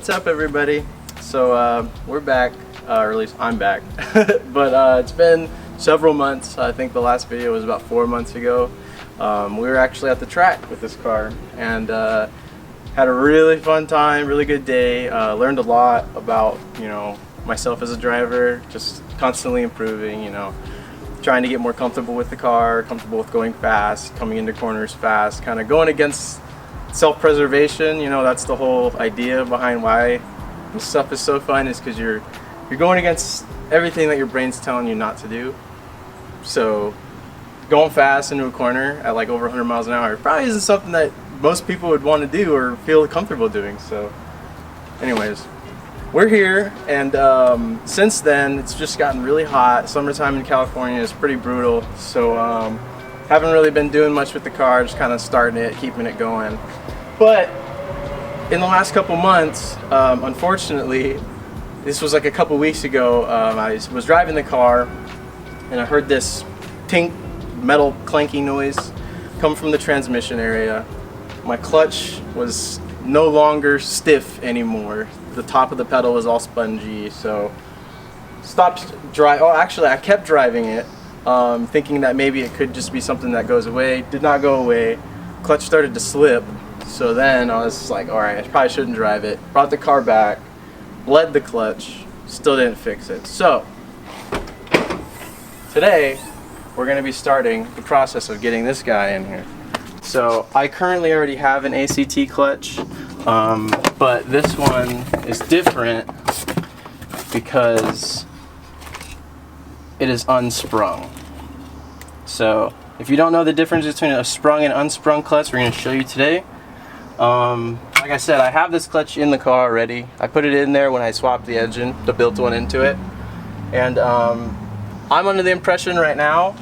What's up, everybody? So we're back, or at least I'm back. But it's been several months. I think the last video was about 4 months ago. We were actually at the track with this car and had a really fun time, really good day. Learned a lot about, myself as a driver, just constantly improving, trying to get more comfortable with the car, comfortable with going fast, coming into corners fast, kind of going against self-preservation. That's the whole idea behind why this stuff is so fun, is because you're going against everything that your brain's telling you not to do. So going fast into a corner at like over 100 miles an hour probably isn't something that most people would want to do or feel comfortable doing. So anyways, we're here, and since then it's just gotten really hot. Summertime in California is pretty brutal, so haven't really been doing much with the car, just kind of starting it, keeping it going. But in the last couple months, unfortunately, this was like a couple weeks ago, I was driving the car and I heard this tink, metal clanky noise come from the transmission area. My clutch was no longer stiff anymore. The top of the pedal was all spongy, so I kept driving it, thinking that maybe it could just be something that goes away. Did not go away. Clutch started to slip. So then I was like, alright, I probably shouldn't drive it. Brought the car back, bled the clutch, still didn't fix it. So today we're going to be starting the process of getting this guy in here. So I currently already have an ACT clutch, but this one is different because it is unsprung. So if you don't know the difference between a sprung and unsprung clutch, we're going to show you today. Like I said, I have this clutch in the car already. I put it in there when I swapped the engine, the built one, into it. And I'm under the impression right now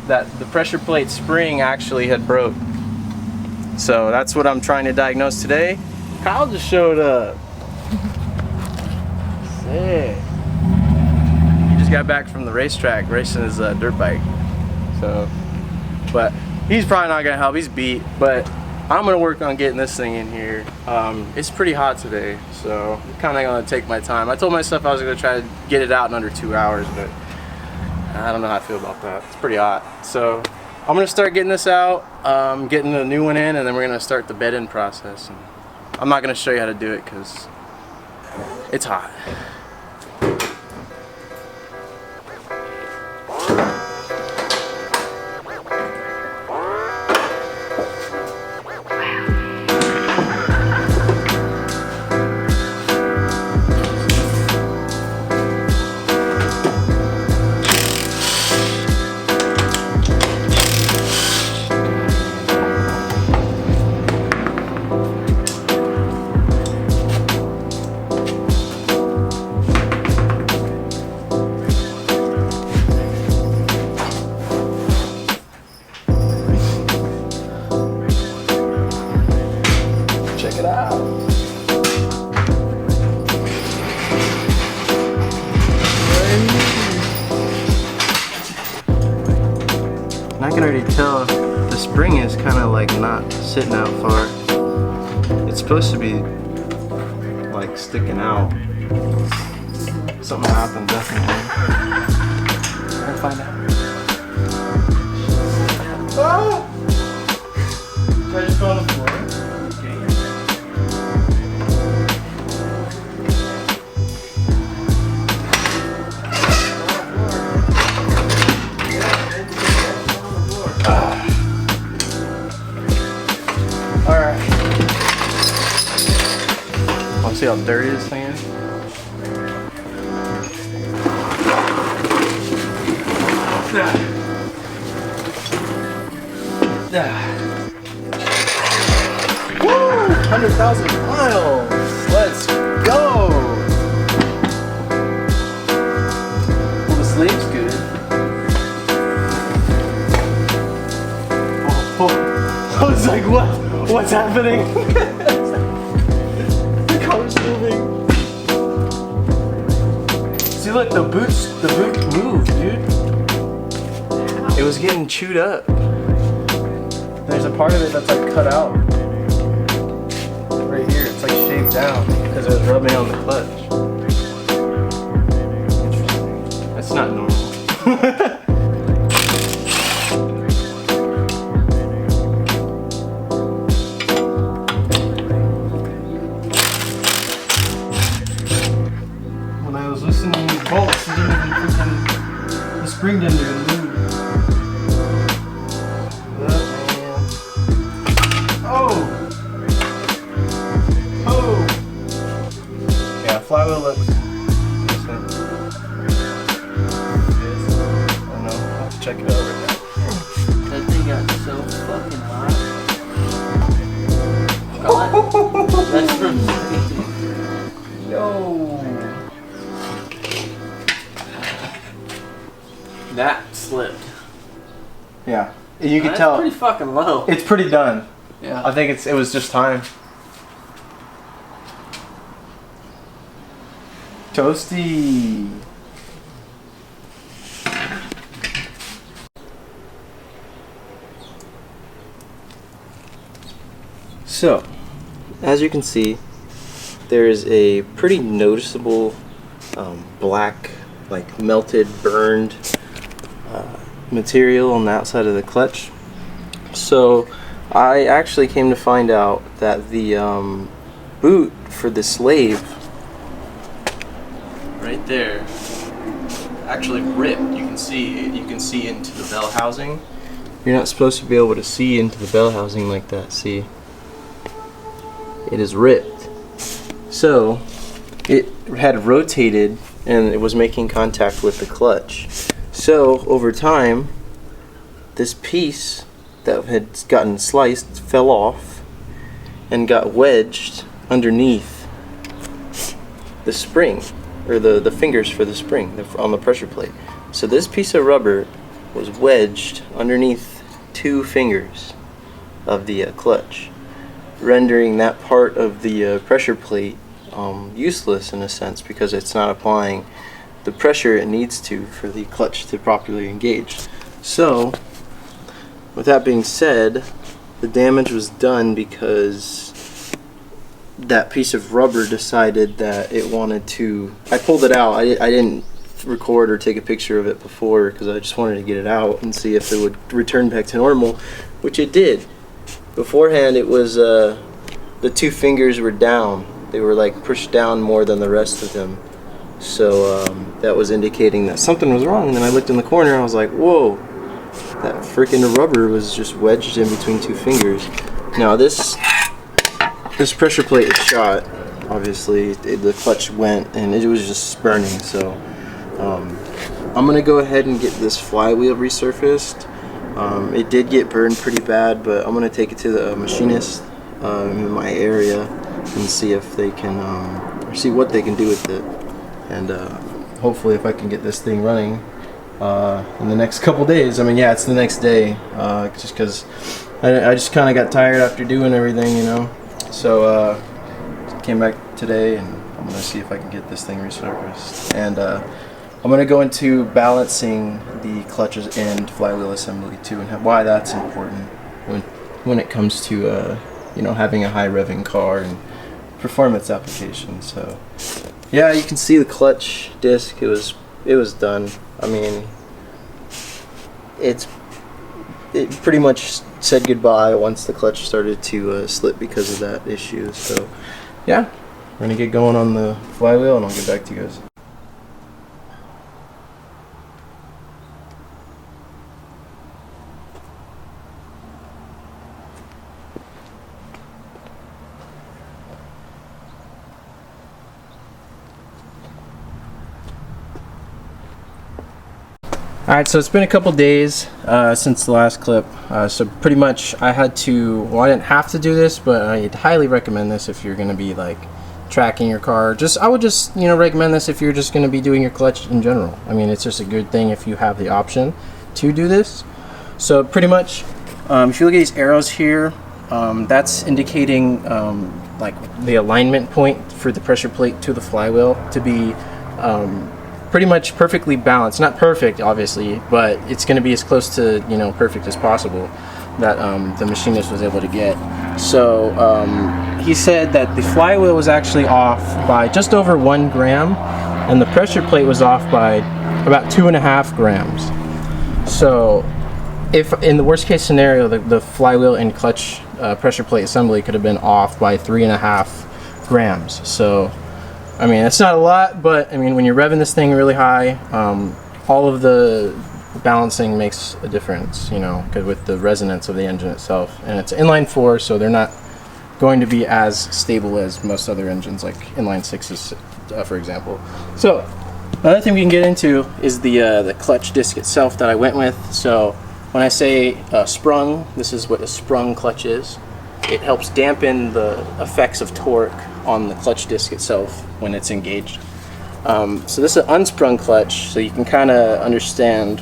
that the pressure plate spring actually had broke. So that's what I'm trying to diagnose today. Kyle just showed up. Sick. He just got back from the racetrack racing his dirt bike. So, but he's probably not gonna help. He's beat, but I'm gonna work on getting this thing in here. It's pretty hot today, so I'm kind of gonna take my time. I told myself I was gonna try to get it out in under 2 hours, but I don't know how I feel about that. It's pretty hot. So I'm gonna start getting this out, getting the new one in, and then we're gonna start the bed-in process. And I'm not gonna show you how to do it because it's hot. Check it out. And I can already tell the spring is kind of like not sitting out far. It's supposed to be like sticking out. Something happened, definitely. We're gonna find out. Oh! Should I just go on the floor? See how dirty this thing is? Woo! 100,000 miles! Let's go! Well, the sleeve's good. I was like, what? What's happening? Car's moving. See, look, the boot moved, dude. It was getting chewed up. There's a part of it that's like cut out. Right here, it's like shaved down. because it was rubbing on the clutch. That's not normal. When I was loosening these bolts, it didn't even freaking, the spring didn't even move. Flywheel looks decent. I don't know, I'll have to check it out right now. That thing got so fucking hot. God, that's from Yo. that slipped. Yeah, you can That's tell. pretty fucking low. It's pretty done. Yeah. I think it was just time. Toasty. So, as you can see, there is a pretty noticeable black, like melted, burned material on the outside of the clutch. So, I actually came to find out that the boot for the slave right there actually ripped. You can see into the bell housing. You're not supposed to be able to see into the bell housing like that. See, it is ripped. So it had rotated and it was making contact with the clutch. So over time, this piece that had gotten sliced fell off and got wedged underneath the spring, or the fingers for the spring on the pressure plate. So this piece of rubber was wedged underneath 2 fingers of the clutch, rendering that part of the pressure plate useless in a sense, because it's not applying the pressure it needs to for the clutch to properly engage. So with that being said, the damage was done because that piece of rubber decided that it wanted to. I pulled it out. I didn't record or take a picture of it before because I just wanted to get it out and see if it would return back to normal, which it did. Beforehand, it was the 2 fingers were down. They were like pushed down more than the rest of them. So that was indicating that something was wrong. And then I looked in the corner and I was like, whoa, that freaking rubber was just wedged in between 2 fingers. Now this pressure plate is shot. Obviously, the clutch went and it was just burning. So I'm gonna go ahead and get this flywheel resurfaced. It did get burned pretty bad, but I'm gonna take it to the machinist in my area and see if they can, or see what they can do with it. And hopefully, if I can get this thing running in the next couple days. I mean, yeah, it's the next day, just because I just kind of got tired after doing everything, you know. So came back today, and I'm gonna see if I can get this thing resurfaced. And I'm gonna go into balancing the clutches and flywheel assembly too, and why that's important when it comes to you know, having a high revving car and performance application. So yeah, you can see the clutch disc. It was done. I mean, it pretty much said goodbye once the clutch started to slip because of that issue. So yeah, we're gonna get going on the flywheel and I'll get back to you guys. Alright, so it's been a couple days since the last clip, so pretty much I had to, well, I didn't have to do this, but I'd highly recommend this if you're going to be like tracking your car. I would just, you know, recommend this if you're just going to be doing your clutch in general. I mean, it's just a good thing if you have the option to do this. So pretty much, if you look at these arrows here, that's indicating like the alignment point for the pressure plate to the flywheel to be pretty much perfectly balanced. Not perfect, obviously, but it's going to be as close to, you know, perfect as possible that the machinist was able to get. So he said that the flywheel was actually off by just over 1 gram, and the pressure plate was off by about 2.5 grams. So, if in the worst case scenario, the flywheel and clutch pressure plate assembly could have been off by 3.5 grams. So, I mean, it's not a lot, but I mean, when you're revving this thing really high, all of the balancing makes a difference, you know, with the resonance of the engine itself. And it's inline 4, so they're not going to be as stable as most other engines, like inline 6s, for example. So, another thing we can get into is the clutch disc itself that I went with. So, when I say sprung, this is what a sprung clutch is. It helps dampen the effects of torque on the clutch disc itself when it's engaged. So this is an unsprung clutch, so you can kind of understand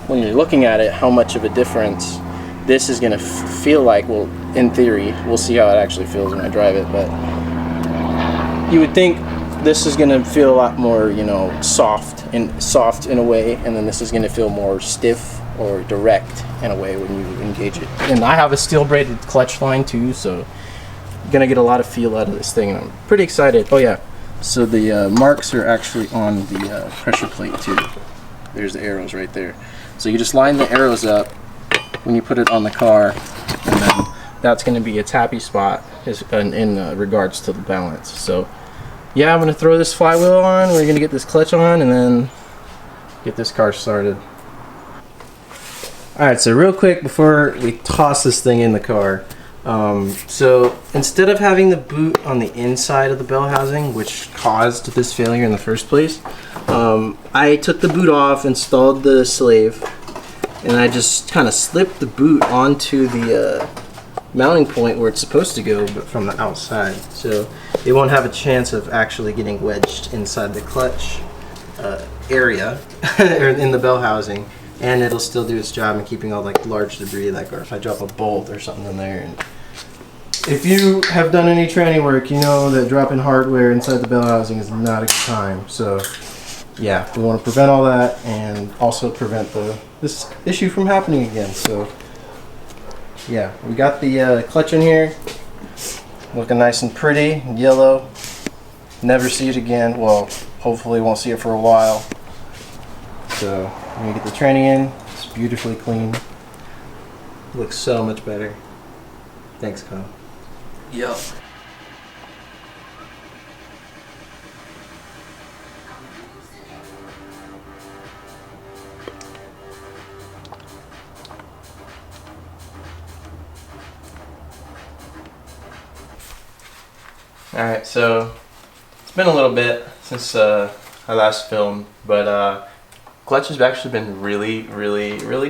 when you're looking at it how much of a difference this is going to feel like. Well, in theory, we'll see how it actually feels when I drive it, but you would think this is going to feel a lot more, you know, soft in a way, and then this is going to feel more stiff or direct in a way when you engage it. And I have a steel braided clutch line too, so you're gonna get a lot of feel out of this thing, and I'm pretty excited. Oh yeah, so the marks are actually on the pressure plate too. There's the arrows right there. So you just line the arrows up when you put it on the car, and then that's gonna be its happy spot in regards to the balance. So yeah, I'm gonna throw this flywheel on, we're gonna get this clutch on, and then get this car started. Alright, so real quick before we toss this thing in the car, so instead of having the boot on the inside of the bell housing, which caused this failure in the first place, I took the boot off, installed the slave, and I just kind of slipped the boot onto the mounting point where it's supposed to go, but from the outside. So it won't have a chance of actually getting wedged inside the clutch area or in the bell housing. And it'll still do its job in keeping all like large debris, like, or if I drop a bolt or something in there. And if you have done any tranny work, you know that dropping hardware inside the bell housing is not a good time. So yeah, we want to prevent all that and also prevent this issue from happening again. So yeah, we got the clutch in here, looking nice and pretty, yellow. Never see it again. Well, hopefully won't see it for a while. So I'm gonna get the tranny in. It's beautifully clean. Looks so much better. Thanks, Kyle. Yep. Alright, so it's been a little bit since I last filmed, but clutch has actually been really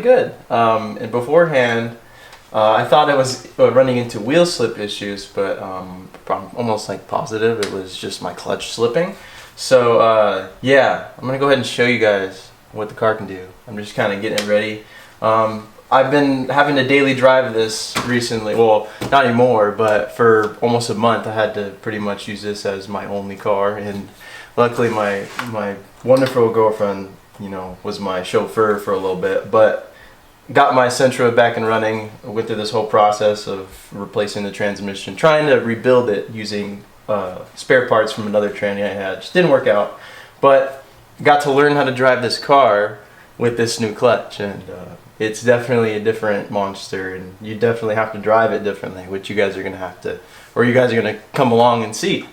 good. And beforehand, I thought I was running into wheel slip issues, but I'm almost like positive it was just my clutch slipping. So yeah, I'm gonna go ahead and show you guys what the car can do. I'm just kind of getting it ready. I've been having to daily drive this recently. Well, not anymore, but for almost a month I had to pretty much use this as my only car. And luckily my wonderful girlfriend, you know, was my chauffeur for a little bit, but got my Sentra back and running. Went through this whole process of replacing the transmission, trying to rebuild it using spare parts from another tranny I had. Just didn't work out, but got to learn how to drive this car with this new clutch, and it's definitely a different monster, and you definitely have to drive it differently, which you guys are gonna have to, or you guys are gonna come along and see.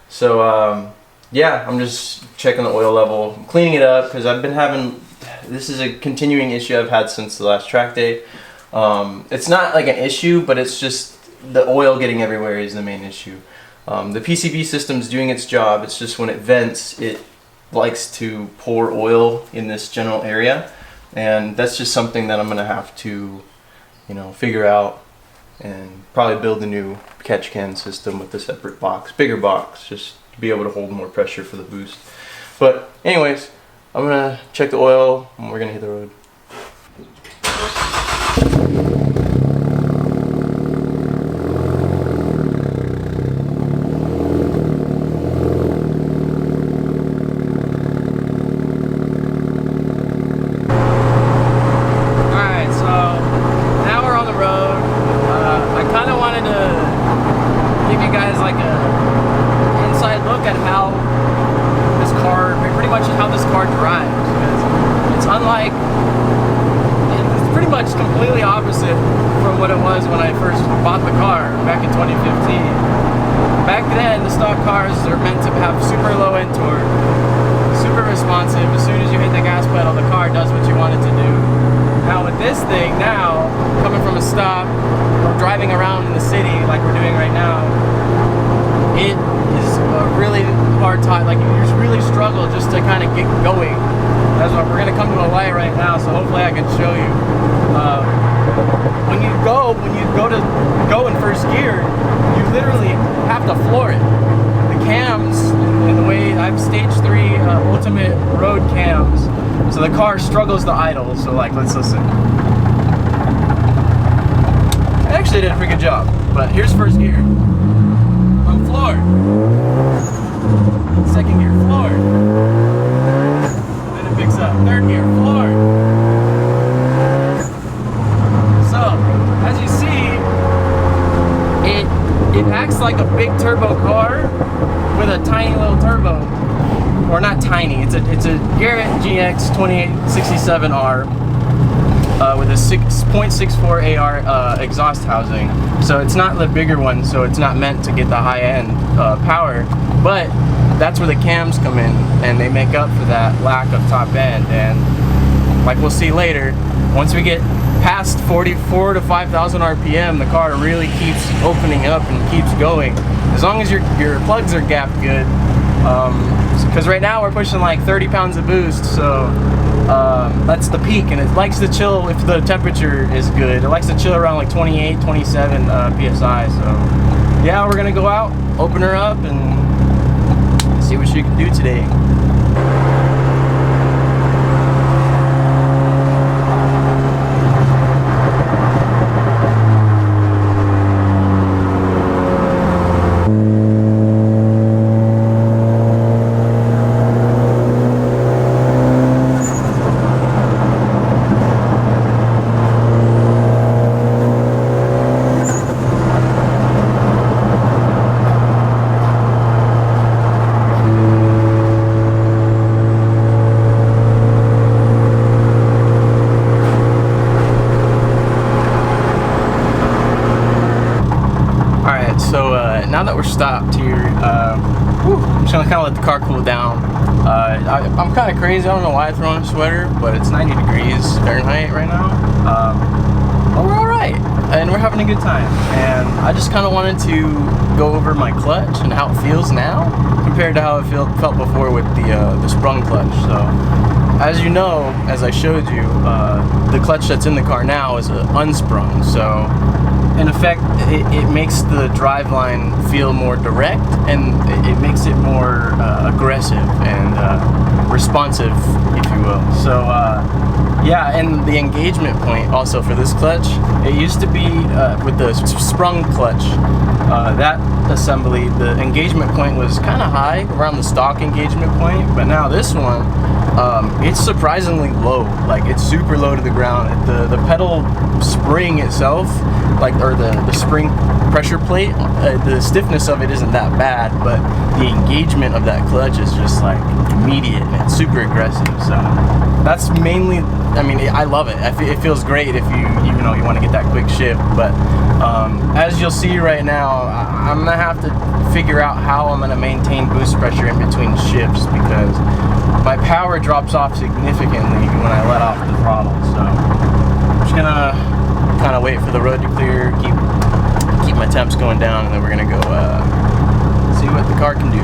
So yeah, I'm just checking the oil level, I'm cleaning it up, because I've been having, this is a continuing issue I've had since the last track day. It's not like an issue, but it's just the oil getting everywhere is the main issue. The PCB system's doing its job, it's just when it vents, it likes to pour oil in this general area, and that's just something that I'm going to have to, you know, figure out and probably build a new catch can system with a separate box, bigger box, just to be able to hold more pressure for the boost. But anyways, I'm gonna check the oil and we're gonna hit the road. Alright, so now we're on the road. I kinda wanted to give you guys like, it's pretty much completely opposite from what it was when I first bought the car back in 2015. Back then, the stock cars are meant to have super low end torque, super responsive. As soon as you hit the gas pedal, the car does what you want it to do. Now with this thing now, coming from a stop or driving around in the city like we're doing right now, it is a really hard time. Like, you just really struggle just to kind of get going. That's why we're gonna come to a light right now, so hopefully I can show you. When you go to go in first gear, you literally have to floor it. The cams, in the way I have stage 3 ultimate road cams, so the car struggles to idle. So like, let's listen. I actually did a pretty good job, but here's first gear. I'm floored. Second gear, floored. Then it picks up. Third gear, floored. So, as you see, it acts like a big turbo car with a tiny little turbo. Or not tiny, it's a Garrett GX 2867R with a 6.64 AR exhaust housing. So it's not the bigger one, so it's not meant to get the high-end power, but that's where the cams come in, and they make up for that lack of top end. And like we'll see later, once we get past 44 to 5,000 RPM, the car really keeps opening up and keeps going, as long as your plugs are gapped good. Because right now we're pushing like 30 pounds of boost, so that's the peak, and it likes to chill if the temperature is good. It likes to chill around like 28, 27 PSI. So yeah, we're gonna go out, open her up, and see what she can do today. Now that we're stopped here, I'm just gonna kind of let the car cool down. I'm kind of crazy. I don't know why I throw on a sweater, but it's 90 degrees Fahrenheit right now. But we're all right, and we're having a good time. And I just kind of wanted to go over my clutch and how it feels now compared to how it felt before with the sprung clutch. So, as you know, as I showed you, the clutch that's in the car now is unsprung. So, in effect, it makes the driveline feel more direct, and it makes it more aggressive and responsive, if you will. So yeah, and the engagement point also for this clutch, it used to be with the sprung clutch, that assembly, the engagement point was kind of high around the stock engagement point, but now this one, it's surprisingly low. Like, it's super low to the ground. The pedal spring itself, like, or the spring pressure plate, the stiffness of it isn't that bad, but the engagement of that clutch is just like immediate, and it's super aggressive. So that's mainly, I mean, I love it. It feels great if you know you want to get that quick shift. But as you'll see right now, I'm gonna have to figure out how I'm gonna maintain boost pressure in between shifts, because my power drops off significantly when I let off the throttle. So I'm just gonna kind of wait for the road to clear, keep my temps going down, and then we're gonna go see what the car can do.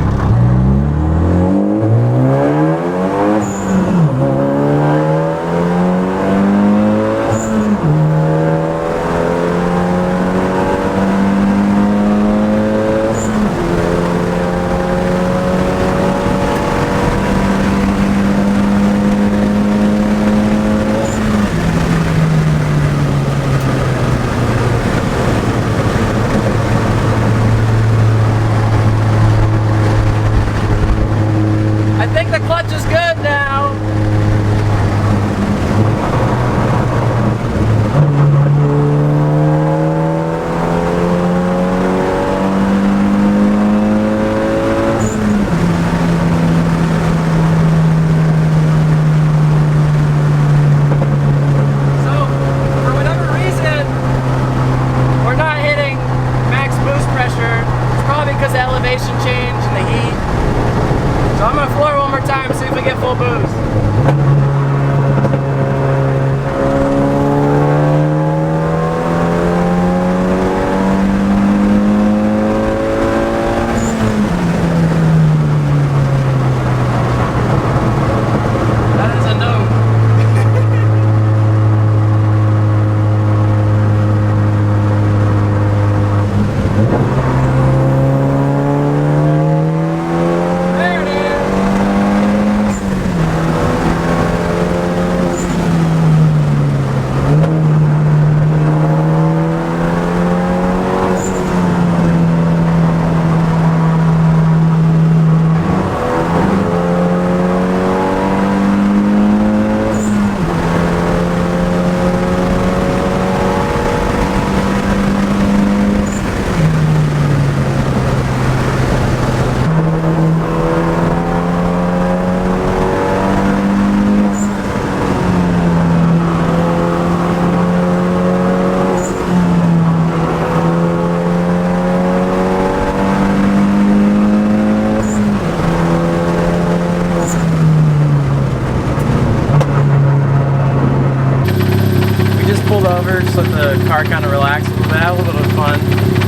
over, just let the car kind of relax a little bit, have a little bit of fun.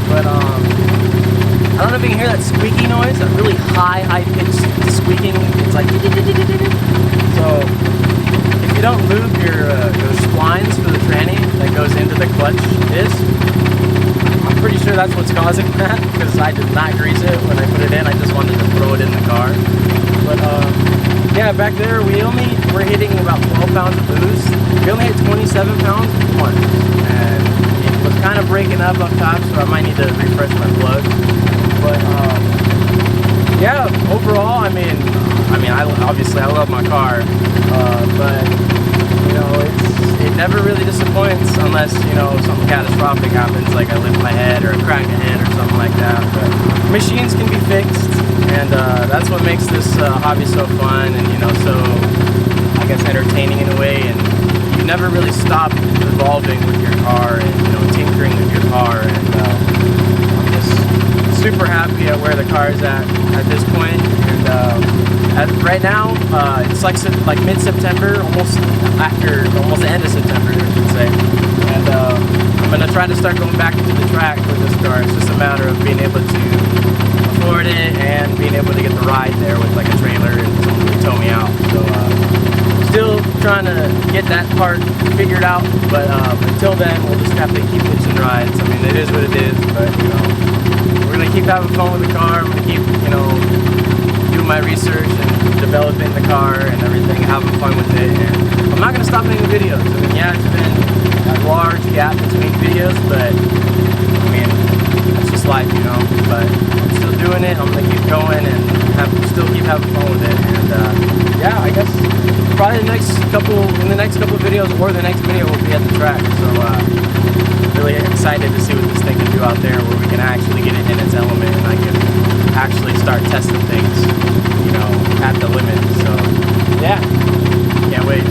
But I don't know if you can hear that squeaky noise, that really high-pitched squeaking. It's like, so if you don't lube your splines for the tranny that goes into the clutch disc, I'm pretty sure that's what's causing that, because I did not grease it when I put it in. I just wanted to throw it in the car. But yeah, back there we're hitting about 12 pounds of boost. We only hit 27 pounds once, and it was kind of breaking up top, so I might need to refresh my plug. But yeah, overall, I mean, obviously I love my car, but you know, it never really disappoints unless, you know, something catastrophic happens, like I lift my head or I crack a head or something like that. But machines can be fixed, and that's what makes this hobby so fun, and, you know, so I guess entertaining in a way. And you never really stop evolving with your car and, you know, tinkering with your car. And I'm just super happy at where the car is at this point. And right now, it's like mid-September, almost the end of September, I should say. And I'm gonna try to start going back into the track with this car. It's just a matter of being able to afford it and being able to get the ride there with like a trailer and someone to tow me out. So still trying to get that part figured out, but until then, we'll just have to keep hitching rides. I mean, it is what it is, but, you know, we're gonna keep having fun with the car. I'm gonna keep, you know, doing my research and developing the car and everything, having fun with it. And I'm not gonna stop making videos. I mean, yeah, it's been a large gap between videos, but I mean, that's just life, you know. But I'm still doing it. I'm gonna keep going and still keep having fun with it. And yeah, I guess probably in the next couple of videos or the next video will be at the track. So really excited to see what this thing can do out there, where we can actually get it in its element and I can actually start testing things, you know, at the limit. So yeah, can't wait.